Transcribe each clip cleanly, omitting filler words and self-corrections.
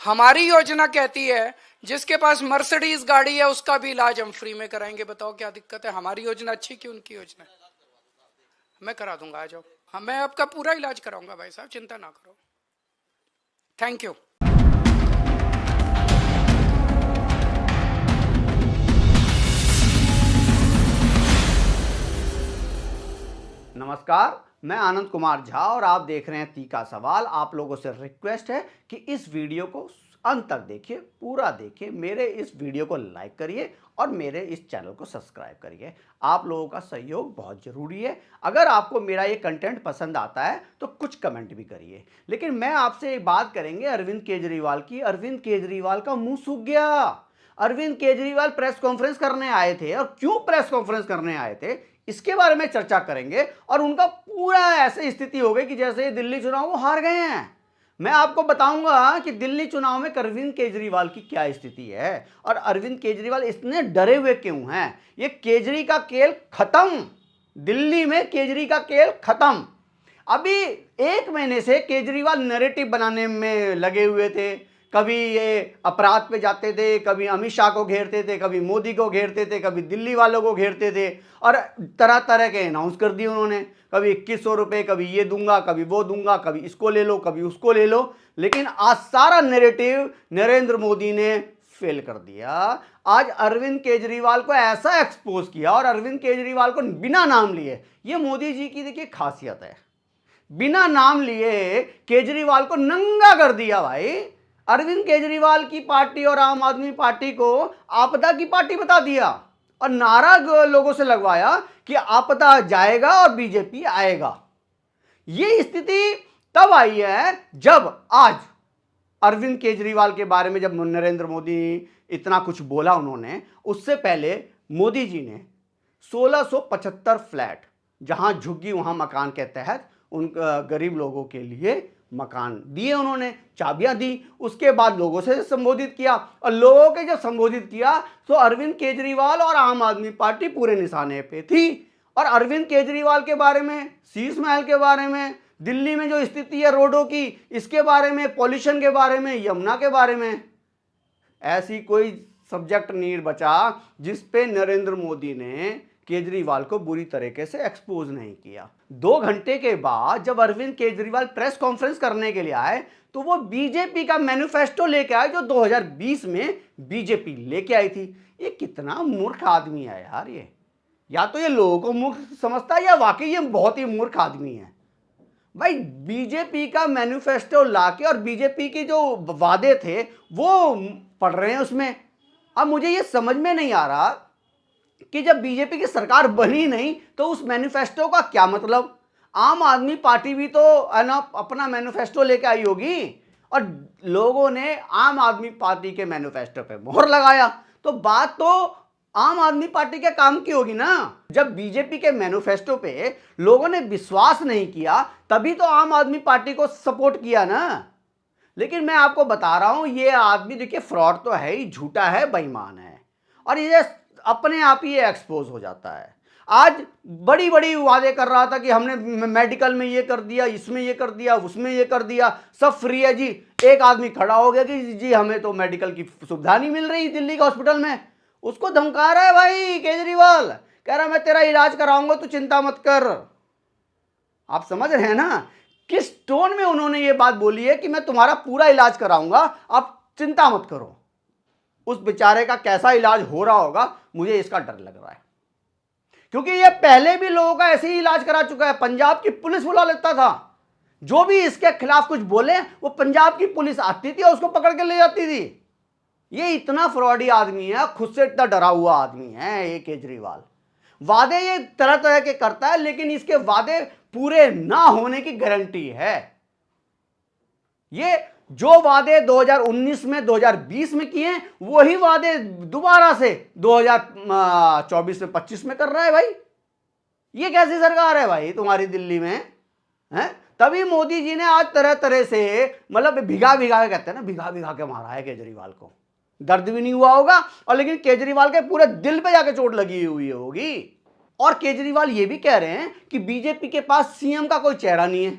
हमारी योजना कहती है जिसके पास मर्सिडीज गाड़ी है उसका भी इलाज हम फ्री में कराएंगे। बताओ क्या दिक्कत है? हमारी योजना अच्छी कि उनकी योजना? मैं करा दूंगा, आ जाओ। हाँ, मैं आपका पूरा इलाज कराऊंगा भाई साहब, चिंता ना करो। Thank you. नमस्कार, मैं आनंद कुमार झा और आप देख रहे हैं तीखा सवाल। आप लोगों से रिक्वेस्ट है कि इस वीडियो को अंत तक देखिए, पूरा देखिए, मेरे इस वीडियो को लाइक करिए और मेरे इस चैनल को सब्सक्राइब करिए। आप लोगों का सहयोग बहुत ज़रूरी है। अगर आपको मेरा ये कंटेंट पसंद आता है तो कुछ कमेंट भी करिए। लेकिन मैं आपसे एक बात करेंगे अरविंद केजरीवाल की। अरविंद केजरीवाल का मुंह सूख गया। अरविंद केजरीवाल प्रेस कॉन्फ्रेंस करने आए थे और क्यों प्रेस कॉन्फ्रेंस करने आए थे इसके बारे में चर्चा करेंगे। और उनका पूरा ऐसी स्थिति हो गई कि जैसे दिल्ली चुनाव वो हार गए हैं। मैं आपको बताऊंगा कि दिल्ली चुनाव में अरविंद केजरीवाल की क्या स्थिति है और अरविंद केजरीवाल इतने डरे हुए क्यों हैं। ये केजरी का खेल खत्म, दिल्ली में केजरी का खेल खत्म। अभी एक महीने से केजरीवाल नैरेटिव बनाने में लगे हुए थे। कभी ये अपराध पे जाते थे, कभी अमित शाह को घेरते थे, कभी मोदी को घेरते थे, कभी दिल्ली वालों को घेरते थे और तरह तरह के अनाउंस कर दिए उन्होंने। कभी 2100 रुपये, कभी ये दूंगा, कभी वो दूंगा, कभी इसको ले लो, कभी उसको ले लो। लेकिन आज सारा नैरेटिव नरेंद्र मोदी ने फेल कर दिया। आज अरविंद केजरीवाल को ऐसा एक्सपोज किया और अरविंद केजरीवाल को बिना नाम लिए, ये मोदी जी की देखिए खासियत है, बिना नाम लिए केजरीवाल को नंगा कर दिया भाई। अरविंद केजरीवाल की पार्टी और आम आदमी पार्टी को आपदा की पार्टी बता दिया और नारा लोगों से लगवाया कि आपदा जाएगा और बीजेपी आएगा। ये स्थिति तब आई है जब आज अरविंद केजरीवाल के बारे में जब नरेंद्र मोदी इतना कुछ बोला उन्होंने, उससे पहले मोदी जी ने 1675 फ्लैट जहां झुग्गी वहां मकान के तहत उन गरीब लोगों के लिए मकान दिए, उन्होंने चाबियां दी। उसके बाद लोगों से संबोधित किया और लोगों के जब संबोधित किया तो अरविंद केजरीवाल और आम आदमी पार्टी पूरे निशाने पे थी। और अरविंद केजरीवाल के बारे में, शीश महल के बारे में, दिल्ली में जो स्थिति है रोडों की, इसके बारे में, पॉल्यूशन के बारे में, यमुना के बारे में, ऐसी कोई सब्जेक्ट नहीं बचा जिस पे नरेंद्र मोदी ने केजरीवाल को बुरी तरीके से एक्सपोज नहीं किया। 2 घंटे के बाद जब अरविंद केजरीवाल प्रेस कॉन्फ्रेंस करने के लिए आए तो वो बीजेपी का मैनिफेस्टो लेके आए जो 2020 में बीजेपी लेके आई थी। ये कितना मूर्ख आदमी है यार ये। या तो ये लोगों को मूर्ख समझता है या वाकई ये बहुत ही मूर्ख आदमी है भाई। बीजेपी का मैनिफेस्टो लाके और बीजेपी के जो वादे थे वो पढ़ रहे हैं उसमें। अब मुझे ये समझ में नहीं आ रहा कि जब बीजेपी की सरकार बनी नहीं तो उस मैनिफेस्टो का क्या मतलब। आम आदमी पार्टी भी तो है ना अपना मैनिफेस्टो लेके आई होगी और लोगों ने आम आदमी पार्टी के मैनिफेस्टो पे मोहर लगाया, तो बात तो आम आदमी पार्टी के काम की होगी ना। जब बीजेपी के मैनिफेस्टो पे लोगों ने विश्वास नहीं किया तभी तो आम आदमी पार्टी को सपोर्ट किया ना। लेकिन मैं आपको बता रहा हूं ये आदमी देखिए फ्रॉड तो है ही, झूठा है, बेईमान है और ये अपने आप ही एक्सपोज हो जाता है। आज बड़ी बड़ी वादे कर रहा था कि हमने मेडिकल में ये कर दिया, इसमें ये कर दिया, उसमें ये कर दिया, सब फ्री है जी। एक आदमी खड़ा हो गया कि जी हमें तो मेडिकल की सुविधा नहीं मिल रही दिल्ली के हॉस्पिटल में। उसको धमका रहा है भाई केजरीवाल, कह रहा मैं तेरा इलाज कराऊंगा, तू चिंता मत कर। आप समझ रहे हैं ना किस टोन में उन्होंने ये बात बोली है कि मैं तुम्हारा पूरा इलाज कराऊंगा, आप चिंता मत करो। उस बेचारे का कैसा इलाज हो रहा होगा मुझे इसका डर लग रहा है, क्योंकि ये पहले भी लोगों का ऐसे ही इलाज करा चुका है। पंजाब की पुलिस बुला लेता था, जो भी इसके खिलाफ कुछ बोले वो पंजाब की पुलिस आती थी और उसको पकड़ के ले जाती थी। ये इतना फ्रॉडी आदमी है, खुद से इतना डरा हुआ आदमी है ये केजरीवाल। वादे ये तरह तरह के करता है लेकिन इसके वादे पूरे ना होने की गारंटी है। ये जो वादे 2019 में 2020 में किए वही वादे दोबारा से 2024 में 25 में कर रहा है भाई। ये कैसी सरकार है भाई तुम्हारी दिल्ली में है। तभी मोदी जी ने आज तरह तरह से मतलब भिगा भिगा के, कहते हैं ना, भिगा भिगा के मारा है केजरीवाल को। दर्द भी नहीं हुआ होगा और लेकिन केजरीवाल के पूरे दिल पे जाके चोट लगी हुई होगी। और केजरीवाल ये भी कह रहे हैं कि बीजेपी के पास सीएम का कोई चेहरा नहीं है।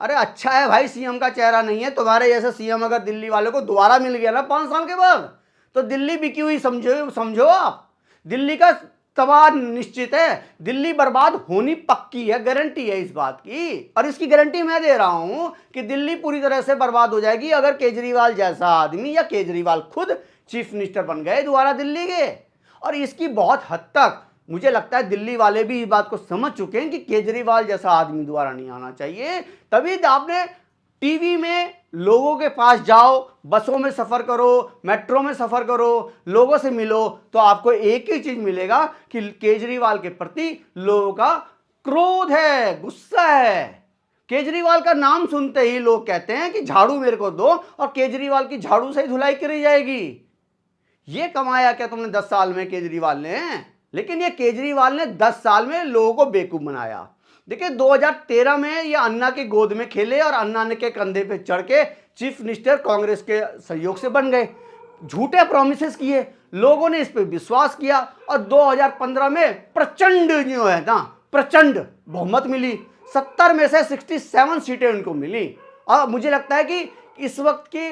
अरे अच्छा है भाई, सीएम का चेहरा नहीं है। तुम्हारे जैसे सीएम अगर दिल्ली वालों को दोबारा मिल गया ना 5 साल के बाद, तो दिल्ली बिकी हुई समझो समझो आप। दिल्ली का तबाह निश्चित है, दिल्ली बर्बाद होनी पक्की है, गारंटी है इस बात की। और इसकी गारंटी मैं दे रहा हूं कि दिल्ली पूरी तरह से बर्बाद हो जाएगी अगर केजरीवाल जैसा आदमी या केजरीवाल खुद चीफ मिनिस्टर बन गए दोबारा दिल्ली के। और इसकी बहुत हद तक मुझे लगता है दिल्ली वाले भी इस बात को समझ चुके हैं कि केजरीवाल जैसा आदमी दोबारा नहीं आना चाहिए। तभी आपने टीवी में लोगों के पास जाओ, बसों में सफर करो, मेट्रो में सफर करो, लोगों से मिलो, तो आपको एक ही चीज मिलेगा कि केजरीवाल के प्रति लोगों का क्रोध है, गुस्सा है। केजरीवाल का नाम सुनते ही लोग कहते हैं कि झाड़ू मेरे को दो, और केजरीवाल की झाड़ू से ही धुलाई करी जाएगी। ये कमाया क्या तुमने 10 साल में केजरीवाल ने? लेकिन ये केजरीवाल ने 10 साल में लोगों को बेवकूफ बनाया। देखिए 2013 में ये अन्ना की गोद में खेले और अन्ना ने के कंधे पे चढ़ के चीफ मिनिस्टर कांग्रेस के सहयोग से बन गए। झूठे प्रॉमिसेस किए, लोगों ने इस पे विश्वास किया, और 2015 में प्रचंड जो है ना, प्रचंड बहुमत मिली। 70 में से 67 सीटें उनको मिली। और मुझे लगता है कि इस वक्त की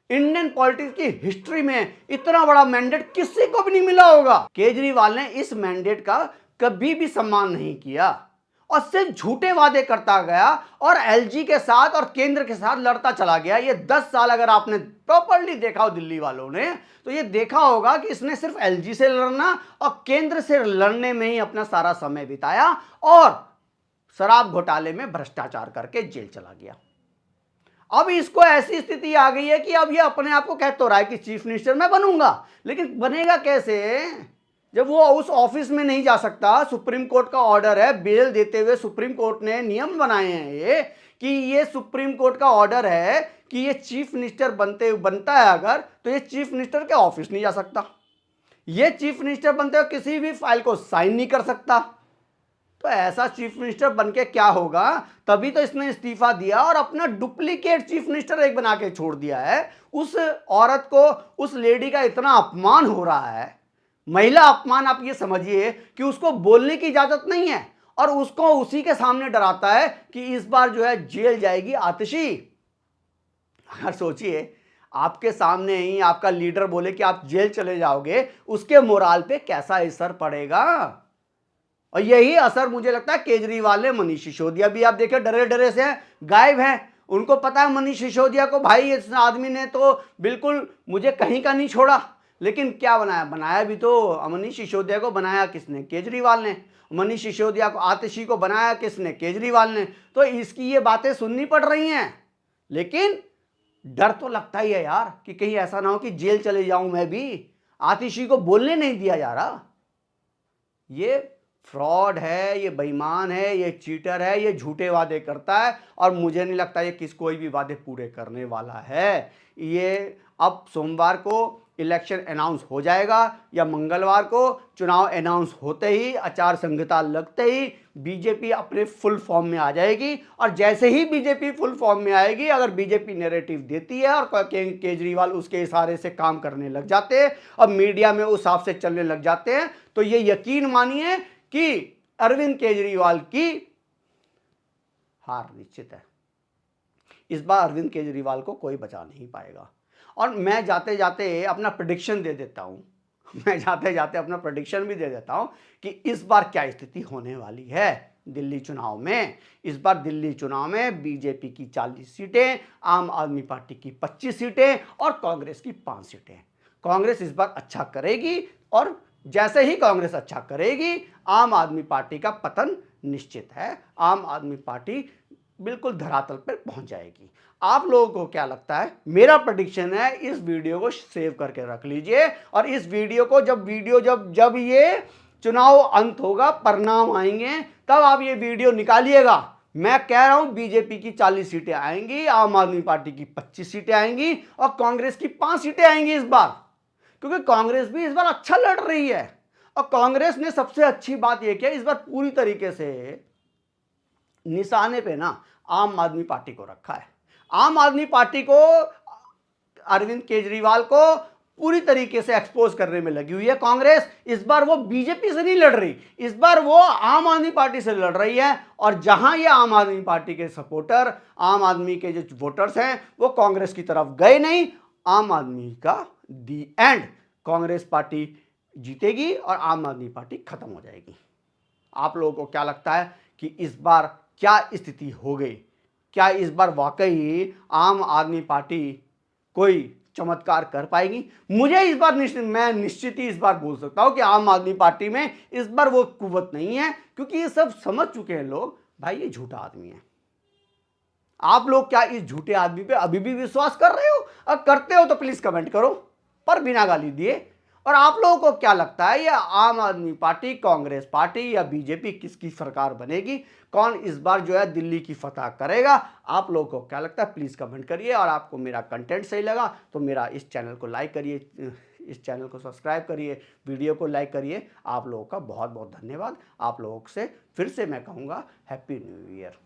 इंडियन पॉलिटिक्स की हिस्ट्री में इतना बड़ा मैंडेट किसी को भी नहीं मिला होगा। केजरीवाल ने इस मैंडेट का कभी भी सम्मान नहीं किया और सिर्फ झूठे वादे करता गया और एलजी के साथ और केंद्र के साथ लड़ता चला गया। ये 10 साल अगर आपने प्रॉपर्ली देखा हो दिल्ली वालों ने, तो ये देखा होगा कि इसने सिर्फ एलजी से लड़ना और केंद्र से लड़ने में ही अपना सारा समय बिताया और शराब घोटाले में भ्रष्टाचार करके जेल चला गया। अब इसको ऐसी स्थिति आ गई है कि अब ये अपने आप को कह तो रहा है कि चीफ मिनिस्टर मैं बनूंगा, लेकिन बनेगा कैसे जब वो उस ऑफिस में नहीं जा सकता। सुप्रीम कोर्ट का ऑर्डर है, बेल देते हुए सुप्रीम कोर्ट ने नियम बनाए हैं ये कि ये सुप्रीम कोर्ट का ऑर्डर है कि ये चीफ मिनिस्टर बनता है अगर, तो ये चीफ मिनिस्टर के ऑफिस नहीं जा सकता, ये चीफ मिनिस्टर बनते हुए किसी भी फाइल को साइन नहीं कर सकता। तो ऐसा चीफ मिनिस्टर बनके क्या होगा? तभी तो इसने इस्तीफा दिया और अपना डुप्लीकेट चीफ मिनिस्टर एक बना के छोड़ दिया है। उस औरत को, उस लेडी का इतना अपमान हो रहा है, महिला अपमान। आप ये समझिए कि उसको बोलने की इजाजत नहीं है और उसको उसी के सामने डराता है कि इस बार जो है जेल जाएगी आतिशी। अगर सोचिए आपके सामने ही आपका लीडर बोले कि आप जेल चले जाओगे, उसके मोराल पे कैसा असर पड़ेगा। और यही असर मुझे लगता है केजरीवाल ने, मनीष सिसोदिया भी आप देखिए डरे डरे से गायब हैं। उनको पता है मनीष सिसोदिया को, भाई इस आदमी ने तो बिल्कुल मुझे कहीं का नहीं छोड़ा। लेकिन क्या बनाया? बनाया भी तो मनीष सिसोदिया को बनाया किसने? केजरीवाल ने। मनीष सिसोदिया को, आतिशी को बनाया किसने? केजरीवाल ने। तो इसकी ये बातें सुननी पड़ रही हैं, लेकिन डर तो लगता ही है यार कि कहीं ऐसा ना हो कि जेल चले जाऊं मैं भी। आतिशी को बोलने नहीं दिया जा रहा। ये फ्रॉड है, ये बेईमान है, ये चीटर है, ये झूठे वादे करता है और मुझे नहीं लगता ये कोई भी वादे पूरे करने वाला है। ये अब सोमवार को इलेक्शन अनाउंस हो जाएगा या मंगलवार को चुनाव अनाउंस होते ही, आचार संहिता लगते ही बीजेपी अपने फुल फॉर्म में आ जाएगी। और जैसे ही बीजेपी फुल फॉर्म में आएगी, अगर बीजेपी नैरेटिव देती है और केजरीवाल उसके इशारे से काम करने लग जाते हैं और मीडिया में उस हिसाब से चलने लग जाते हैं, तो ये यकीन मानिए कि अरविंद केजरीवाल की हार निश्चित है। इस बार अरविंद केजरीवाल को कोई बचा नहीं पाएगा। और मैं जाते जाते अपना प्रेडिक्शन दे देता हूं, मैं जाते जाते अपना प्रेडिक्शन भी दे देता हूं कि इस बार क्या स्थिति होने वाली है दिल्ली चुनाव में। इस बार दिल्ली चुनाव में बीजेपी की 40 सीटें, आम आदमी पार्टी की 25 सीटें और कांग्रेस की 5 सीटें। कांग्रेस इस बार अच्छा करेगी और जैसे ही कांग्रेस अच्छा करेगी, आम आदमी पार्टी का पतन निश्चित है। आम आदमी पार्टी बिल्कुल धरातल पर पहुंच जाएगी। आप लोगों को क्या लगता है? मेरा प्रेडिक्शन है, इस वीडियो को सेव करके रख लीजिए और इस वीडियो को जब ये चुनाव अंत होगा, परिणाम आएंगे, तब आप ये वीडियो निकालिएगा। मैं कह रहा हूं बीजेपी की 40 सीटें आएंगी, आम आदमी पार्टी की 25 सीटें आएंगी और कांग्रेस की 5 सीटें आएंगी इस बार, क्योंकि कांग्रेस भी इस बार अच्छा लड़ रही है। और कांग्रेस ने सबसे अच्छी बात यह किया, इस बार पूरी तरीके से निशाने पे ना आम आदमी पार्टी को रखा है। आम आदमी पार्टी को, अरविंद केजरीवाल को पूरी तरीके से एक्सपोज करने में लगी हुई है। कांग्रेस इस बार वो बीजेपी से नहीं लड़ रही, इस बार वो आम आदमी पार्टी से लड़ रही है। और जहां ये आम आदमी पार्टी के सपोर्टर, आम आदमी के जो वोटर्स हैं, वो कांग्रेस की तरफ गए नहीं, आम आदमी का दी एंड कांग्रेस पार्टी जीतेगी और आम आदमी पार्टी खत्म हो जाएगी। आप लोगों को क्या लगता है कि इस बार क्या स्थिति हो गई? क्या इस बार वाकई आम आदमी पार्टी कोई चमत्कार कर पाएगी? मुझे इस बार मैं निश्चित ही इस बार बोल सकता हूं कि आम आदमी पार्टी में इस बार वो कुव्वत नहीं है, क्योंकि ये सब समझ चुके हैं लोग, भाई ये झूठा आदमी है। आप लोग क्या इस झूठे आदमी पे अभी भी विश्वास कर रहे हो? अगर करते हो तो प्लीज कमेंट करो, पर बिना गाली दिए। और आप लोगों को क्या लगता है, ये आम आदमी पार्टी, कांग्रेस पार्टी या बीजेपी किसकी सरकार बनेगी? कौन इस बार जो है दिल्ली की फतह करेगा? आप लोगों को क्या लगता है प्लीज कमेंट करिए। और आपको मेरा कंटेंट सही लगा तो मेरा इस चैनल को लाइक करिए, इस चैनल को सब्सक्राइब करिए, वीडियो को लाइक करिए। आप लोगों का बहुत बहुत धन्यवाद। आप लोगों से फिर से मैं कहूँगा हैप्पी न्यू ईयर।